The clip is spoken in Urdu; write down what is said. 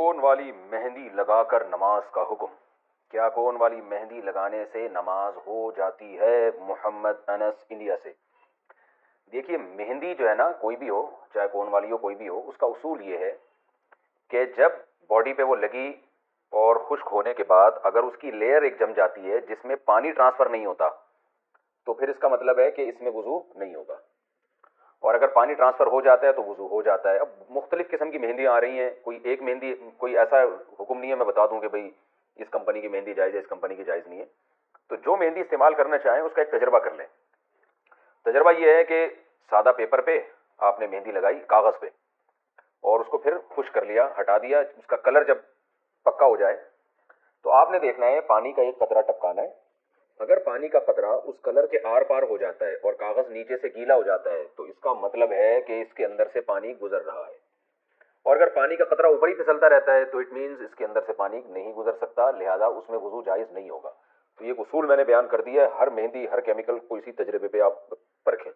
کون والی مہندی لگا کر نماز کا حکم؟ کیا کون والی مہندی لگانے سے نماز ہو جاتی ہے؟ محمد انس انڈیا سے۔ دیکھیے مہندی جو ہے نا، کوئی بھی ہو، چاہے کون والی ہو کوئی بھی ہو، اس کا اصول یہ ہے کہ جب باڈی پہ وہ لگی اور خشک ہونے کے بعد اگر اس کی لیئر ایک جم جاتی ہے جس میں پانی ٹرانسفر نہیں ہوتا تو پھر اس کا مطلب ہے کہ اس میں وضو نہیں ہوگا، اور اگر پانی ٹرانسفر ہو جاتا ہے تو وضو ہو جاتا ہے۔ اب مختلف قسم کی مہندیاں آ رہی ہیں، کوئی ایک مہندی، کوئی ایسا حکم نہیں ہے میں بتا دوں کہ بھئی اس کمپنی کی مہندی جائز ہے، اس کمپنی کی جائز نہیں ہے۔ تو جو مہندی استعمال کرنا چاہیں اس کا ایک تجربہ کر لیں۔ تجربہ یہ ہے کہ سادہ پیپر پہ آپ نے مہندی لگائی، کاغذ پہ، اور اس کو پھر خشک کر لیا، ہٹا دیا۔ اس کا کلر جب پکا ہو جائے تو آپ نے دیکھنا ہے پانی کا ایک قطرہ ٹپکانا ہے۔ اگر پانی کا قطرہ اس کلر کے آر پار ہو جاتا ہے اور کاغذ نیچے سے گیلا ہو جاتا ہے تو اس کا مطلب ہے کہ اس کے اندر سے پانی گزر رہا ہے، اور اگر پانی کا قطرہ اوپر ہی پھسلتا رہتا ہے تو اٹ مینز اس کے اندر سے پانی نہیں گزر سکتا، لہذا اس میں وضو جائز نہیں ہوگا۔ تو یہ اصول میں نے بیان کر دیا ہے، ہر مہندی ہر کیمیکل کو اسی تجربے پہ آپ پرکھیں۔